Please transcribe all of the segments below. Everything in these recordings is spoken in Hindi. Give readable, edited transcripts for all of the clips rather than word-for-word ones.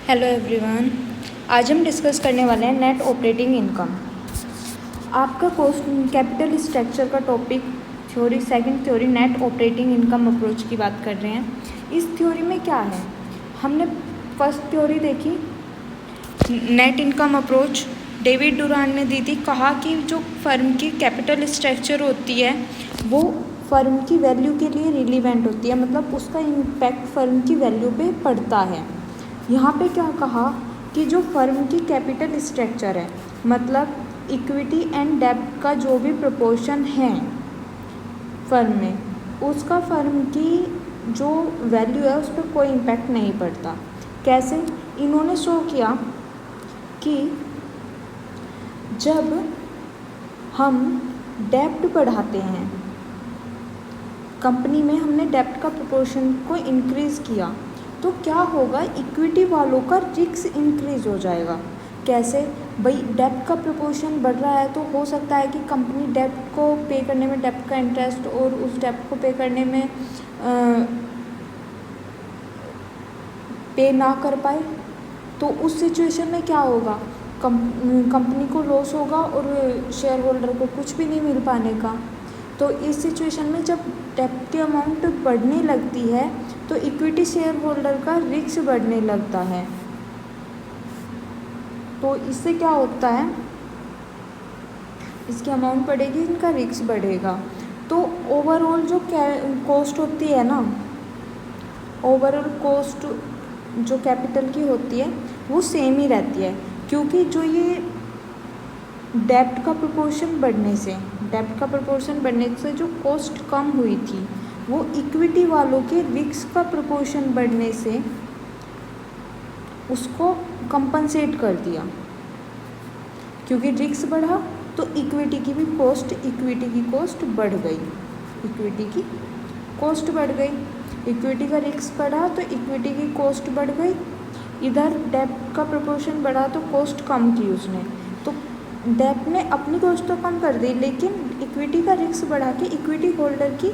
हेलो एवरीवन, आज हम डिस्कस करने वाले हैं नेट ऑपरेटिंग इनकम। आपका कोस्ट कैपिटल स्ट्रक्चर का topic theory second theory net operating income approach की बात कर रहे हैं। इस थ्योरी में क्या है, हमने फर्स्ट थ्योरी देखी net income approach, David Durand ने दी थी। कहा कि जो फर्म की कैपिटल स्ट्रक्चर होती है वो फर्म की वैल्यू के लिए रिलीवेंट होती है, मतलब उसका इम्पैक्ट फर्म की वैल्यू पे पड़ता है। यहाँ पे क्या कहा कि जो फर्म की कैपिटल स्ट्रक्चर है, मतलब इक्विटी एंड डेब्ट का जो भी प्रोपोर्शन है फर्म में, उसका फर्म की जो वैल्यू है उस पर कोई इम्पैक्ट नहीं पड़ता। कैसे? इन्होंने शो किया कि जब हम डेब्ट बढ़ाते हैं कंपनी में, हमने डेब्ट का प्रोपोर्शन को इंक्रीज़ किया तो क्या होगा, इक्विटी वालों का रिस्क इंक्रीज हो जाएगा। कैसे भाई, डेब्ट का प्रोपोर्शन बढ़ रहा है तो हो सकता है कि कंपनी डेब्ट को पे करने में, डेब्ट का इंटरेस्ट और उस डेब्ट को पे करने में पे ना कर पाए। तो उस सिचुएशन में क्या होगा, कंपनी को लॉस होगा और शेयर होल्डर को कुछ भी नहीं मिल पाने का। तो इस सिचुएशन में जब डेब्ट की अमाउंट बढ़ने लगती है तो इक्विटी शेयर होल्डर का रिस्क बढ़ने लगता है। तो इससे क्या होता है, इसकी अमाउंट बढ़ेगी, इनका रिस्क बढ़ेगा। तो ओवरऑल जो कॉस्ट होती है ना, ओवरऑल कॉस्ट जो कैपिटल की होती है वो सेम ही रहती है, क्योंकि जो ये डेब्ट का प्रोपोर्शन बढ़ने से जो कॉस्ट कम हुई थी वो इक्विटी वालों के रिस्क का प्रोपोर्शन बढ़ने से उसको कंपनसेट कर दिया। क्योंकि रिस्क बढ़ा तो इक्विटी की कॉस्ट बढ़ गई, इक्विटी का रिस्क बढ़ा तो इक्विटी की कॉस्ट बढ़ गई। इधर डेब्ट का प्रोपोर्शन बढ़ा तो कॉस्ट कम की उसने, तो डेब्ट ने अपनी कॉस्ट तो कम कर दी लेकिन इक्विटी का रिस्क बढ़ा के इक्विटी होल्डर की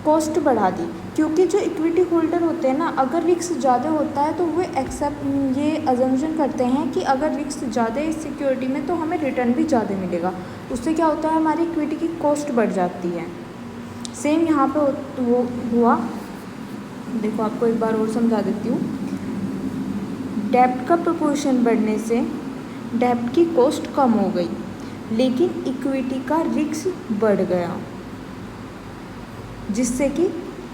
कॉस्ट बढ़ा दी। क्योंकि जो इक्विटी होल्डर होते हैं ना, अगर रिस्क ज़्यादा होता है तो वे ये अजम्पशन करते हैं कि अगर रिस्क ज़्यादा है इस सिक्योरिटी में तो हमें रिटर्न भी ज़्यादा मिलेगा। उससे क्या होता है, हमारी इक्विटी की कॉस्ट बढ़ जाती है। सेम यहाँ पे वो हुआ। देखो आपको एक बार और समझा देती हूँ। डेब्ट का प्रोपोर्शन बढ़ने से डेब्ट की कॉस्ट कम हो गई लेकिन इक्विटी का रिस्क बढ़ गया, जिससे कि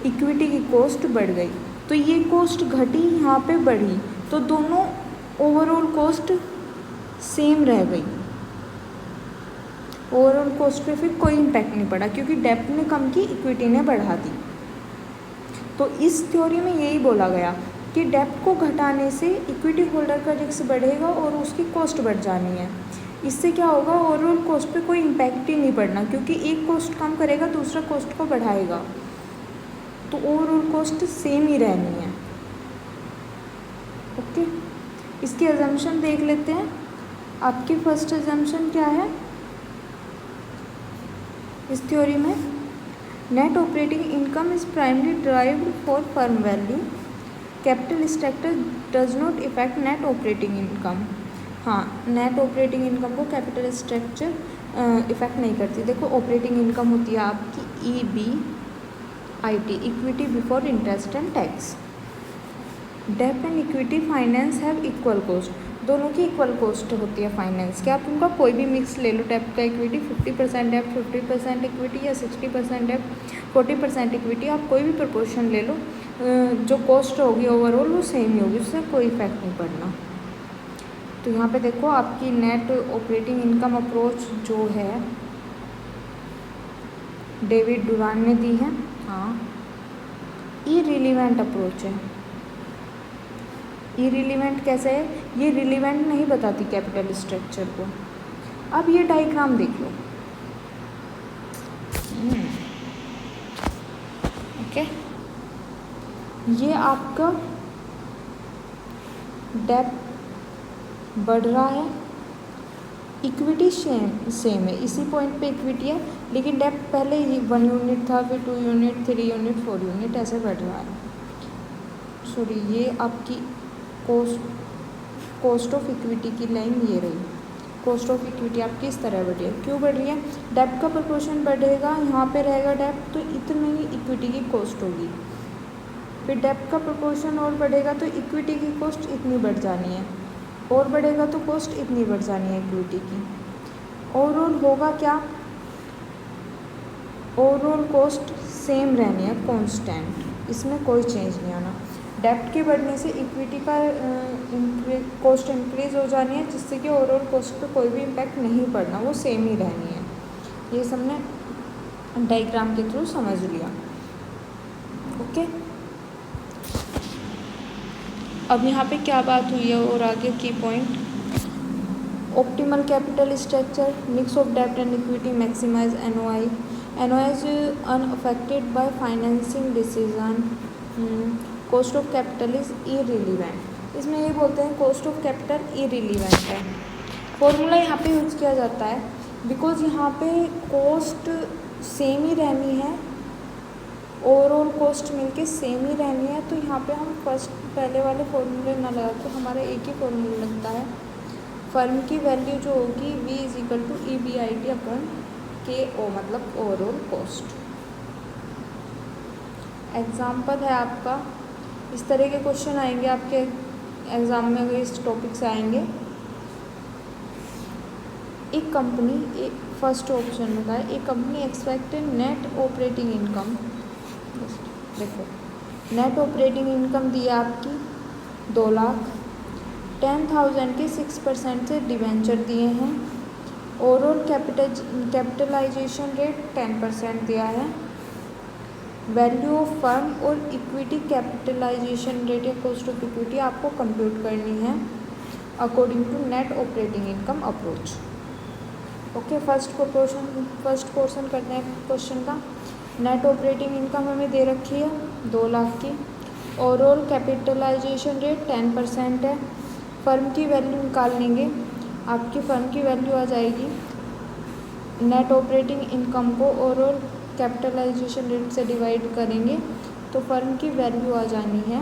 इक्विटी की कॉस्ट बढ़ गई। तो ये कॉस्ट घटी, यहाँ पे बढ़ी, तो दोनों ओवरऑल कॉस्ट सेम रह गई। ओवरऑल कॉस्ट पे फिर कोई इम्पैक्ट नहीं पड़ा क्योंकि डेब्ट ने कम की, इक्विटी ने बढ़ा दी। तो इस थ्योरी में यही बोला गया कि डेब्ट को घटाने से इक्विटी होल्डर का रिस्क बढ़ेगा और उसकी कॉस्ट बढ़ जानी है। इससे क्या होगा, ओवरऑल कॉस्ट पे कोई इम्पैक्ट ही नहीं पड़ना, क्योंकि एक कॉस्ट कम करेगा दूसरा कॉस्ट को बढ़ाएगा, तो ओवरऑल कॉस्ट सेम ही रहनी है। ओके, इसके अजम्पशन देख लेते हैं। आपकी फर्स्ट अजम्पशन क्या है इस थ्योरी में? Net operating income is primary driven for firm value, capital structure does not effect net operating income. हाँ, नेट ऑपरेटिंग इनकम को कैपिटल स्ट्रक्चर इफेक्ट नहीं करती। देखो, ऑपरेटिंग इनकम होती है आपकी EBIT, equity before interest and tax. डेब्ट and equity finance have equal cost, दोनों की इक्वल कॉस्ट होती है फाइनेंस की। आप उनका कोई भी मिक्स ले लो, डेब्ट का इक्विटी 50% डेब्ट, 50% इक्विटी, या 60% डेब्ट 40% इक्विटी, आप कोई भी प्रोपोर्शन ले लो, जो कॉस्ट होगी ओवरऑल वो सेम ही होगी, उससे कोई इफेक्ट नहीं पड़ना। तो यहाँ पे देखो, आपकी नेट ऑपरेटिंग इनकम अप्रोच जो है डेविड डुरान ने दी है। हाँ, इररिलेवेंट अप्रोच है। इररिलेवेंट कैसे है, ये रिलेवेंट नहीं बताती कैपिटल स्ट्रक्चर को। अब ये डायग्राम देख लो। ओके, ये आपका डेब्ट बढ़ रहा है, इक्विटी सेम है, इसी पॉइंट पे इक्विटी है, लेकिन डेब्ट पहले 1 यूनिट था, फिर 2 यूनिट, 3 यूनिट, 4 यूनिट, ऐसे बढ़ रहा है। सॉरी, ये आपकी कॉस्ट कॉस्ट ऑफ इक्विटी की लाइन ये रही, कॉस्ट ऑफ इक्विटी आपकी इस तरह बढ़ी है। क्यों बढ़ रही है? डेब्ट का प्रोपोर्शन बढ़ेगा, यहाँ पे रहेगा डेब्ट तो इतनी ही इक्विटी की कॉस्ट होगी। फिर डेब्ट का प्रोपोर्शन और बढ़ेगा तो इक्विटी की कॉस्ट इतनी बढ़ जानी है, और बढ़ेगा तो कॉस्ट इतनी बढ़ जानी है इक्विटी की। ओवरऑल होगा क्या? ओवरऑल कॉस्ट सेम रहनी है, कांस्टेंट, इसमें कोई चेंज नहीं आना। डेब्ट के बढ़ने से इक्विटी का कॉस्ट इंक्रीज हो जानी है, जिससे कि ओवरऑल कॉस्ट पे कोई भी इम्पैक्ट नहीं पड़ना, वो सेम ही रहनी है। ये सबने डायग्राम के थ्रू समझ लिया। ओके, अब यहाँ पे क्या बात हुई है और आगे की point, optimal capital structure, mix of डेब्ट and equity, maximize NOI. NOI is unaffected by financing decision, cost of capital is irrelevant. इसमें ये बोलते हैं कॉस्ट ऑफ कैपिटल इररिलेवेंट है। फॉर्मूला यहाँ पे यूज़ किया जाता है बिकॉज यहाँ पे कॉस्ट सेम ही रहनी है, ओवरऑल कॉस्ट मिलके सेम ही रहनी है, तो यहाँ पे हम फर्स्ट पहले वाले फॉर्मूले ना लगा के हमारा एक ही फॉर्मूला लगता है। फर्म की वैल्यू जो होगी V is equal to EBIT upon KO, मतलब ओवरऑल कॉस्ट। एग्जाम्पल है आपका, इस तरह के क्वेश्चन आएंगे आपके एग्ज़ाम में अगर इस टॉपिक से आएंगे। एक कंपनी, फर्स्ट ऑप्शन में है, एक company expected net operating income, देखो नेट ऑपरेटिंग इनकम दी है आपकी 2 लाख, 10,000 के 6% से डिवेंचर दिए हैं, ओवरऑल कैपिटलाइजेशन रेट 10% दिया है, वैल्यू ऑफ फर्म और इक्विटी कैपिटलाइजेशन रेट या कॉस्ट ऑफ इक्विटी आपको कंप्यूट करनी है according to net operating income approach. Okay, first portion करते हैं क्वेश्चन का। नेट ऑपरेटिंग इनकम हमें दे रखी है 2 लाख की, ओवरऑल कैपिटलाइजेशन रेट 10% है, फर्म की वैल्यू निकाल लेंगे, आपकी फर्म की वैल्यू आ जाएगी, नेट ऑपरेटिंग इनकम को ओवरऑल कैपिटलाइजेशन रेट से डिवाइड करेंगे तो फर्म की वैल्यू आ जानी है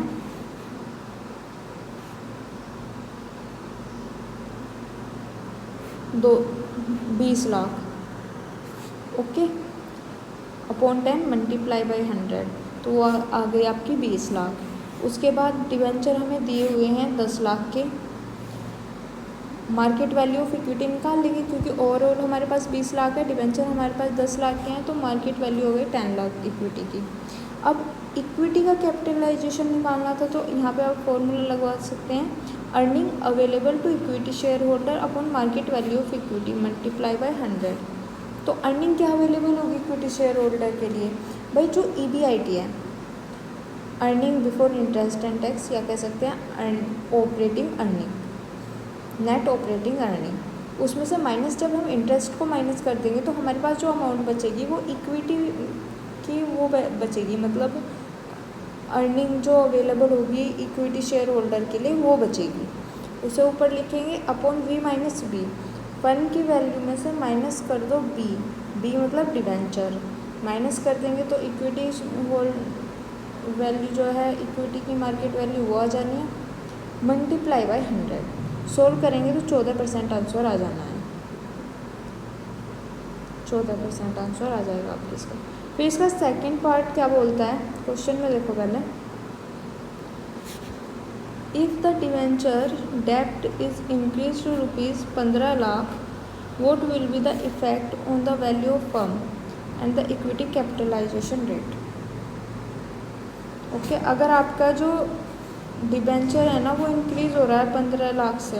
20 lakh. Okay, upon 10 multiply by 100, तो वो आ गई आपकी 20 लाख। उसके बाद डिवेंचर हमें दिए हुए हैं 10 लाख के, मार्केट वैल्यू ऑफ इक्विटी निकाल लेंगे क्योंकि ओवरऑल हमारे पास 20 लाख है, डिवेंचर हमारे पास 10 लाख के हैं, तो मार्केट वैल्यू हो गई 10 लाख इक्विटी की। अब इक्विटी का कैपिटलाइजेशन निकालना था तो यहाँ पे आप फॉर्मूला लगवा सकते हैं, earning available to equity share holder upon market value of equity multiply by 100। तो अर्निंग क्या अवेलेबल होगी इक्विटी शेयर होल्डर के लिए? भाई जो EBIT है, earning before interest and tax, या कह सकते हैं operating earning, net operating earning, उसमें से माइनस जब हम इंटरेस्ट को माइनस कर देंगे तो हमारे पास जो अमाउंट बचेगी वो इक्विटी की वो बचेगी, मतलब अर्निंग जो अवेलेबल होगी इक्विटी शेयर होल्डर के लिए वो बचेगी। उसे ऊपर लिखेंगे upon V minus B, firm की वैल्यू में से माइनस कर दो B मतलब डिवेंचर, माइनस कर देंगे तो इक्विटी वैल्यू जो है इक्विटी की मार्केट वैल्यू वो आ जानी है, मल्टीप्लाई बाय 100। सोल्व करेंगे तो 14% आंसर आ जाना है, 14% आंसर आ जाएगा आपके इसका। फिर इसका सेकंड पार्ट क्या बोलता है क्वेश्चन में, देखो पहले, इफ़ द डिवेंचर डेब्ट is increase to ₹15 lakh, what will be the effect on the value of firm and the equity capitalization rate? Okay, अगर आपका जो डिबेंचर है ना वो इंक्रीज़ हो रहा है 15 लाख से,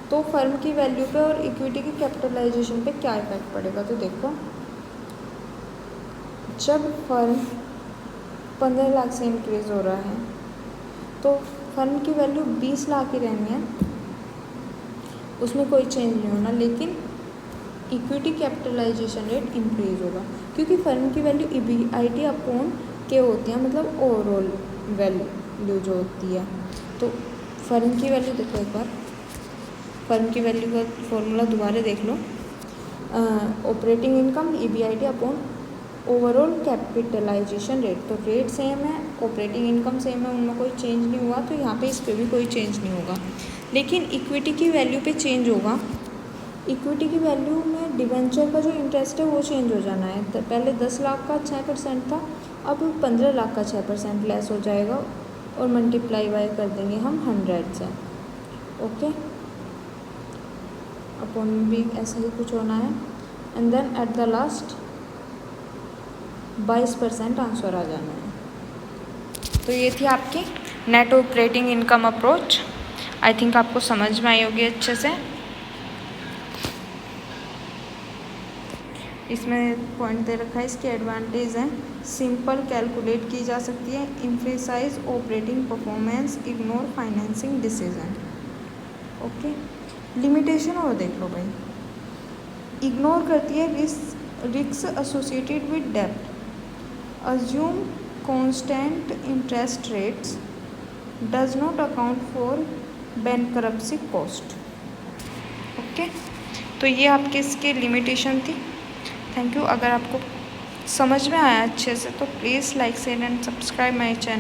तो फर्म की वैल्यू पे और इक्विटी की कैपिटलाइजेशन पे क्या इफेक्ट पड़ेगा? तो देखो, जब फर्म 15 लाख से इंक्रीज़ हो रहा है तो फर्म की वैल्यू 20 लाख ही रहनी है, उसमें कोई चेंज नहीं होना, लेकिन इक्विटी कैपिटलाइजेशन रेट इंक्रीज़ होगा क्योंकि फर्म की वैल्यू EBIT अपॉन K होती है, मतलब ओवरऑल वैल्यू जो होती है। तो फर्म की वैल्यू देखो एक बार, फर्म की वैल्यू का फॉर्मूला दोबारा देख लो, operating income EBIT upon overall capitalization rate, तो रेट सेम है, ऑपरेटिंग इनकम सेम है, उनमें कोई चेंज नहीं हुआ, तो यहाँ पे इस पर भी कोई चेंज नहीं होगा। लेकिन इक्विटी की वैल्यू पे चेंज होगा। इक्विटी की वैल्यू में डिबेंचर का जो इंटरेस्ट है वो चेंज हो जाना है। तो पहले 10 लाख का 6% था, अब 15 लाख का 6% लेस हो जाएगा और मल्टीप्लाई बाय कर देंगे हम 100 से। ओके, अपॉन में भी ऐसा ही कुछ होना है and then at the last 22% answer आ जाना है। तो ये थी आपकी net operating income approach. I think आपको समझ में आई होगी अच्छे से। इसमें पॉइंट दे रखा है, इसके एडवांटेज हैं, सिंपल कैलकुलेट की जा सकती है, emphasize operating performance, ignore financing decision. Okay, limitation और देख लो भाई। इग्नोर करती है रिस्क एसोसिएटेड विद डेब्ट, assume constant interest rates, does not account for bankruptcy cost. Okay, तो ये आपके इसके लिमिटेशन थी। Thank you. अगर आपको समझ में आया अच्छे से तो please like share and subscribe my channel.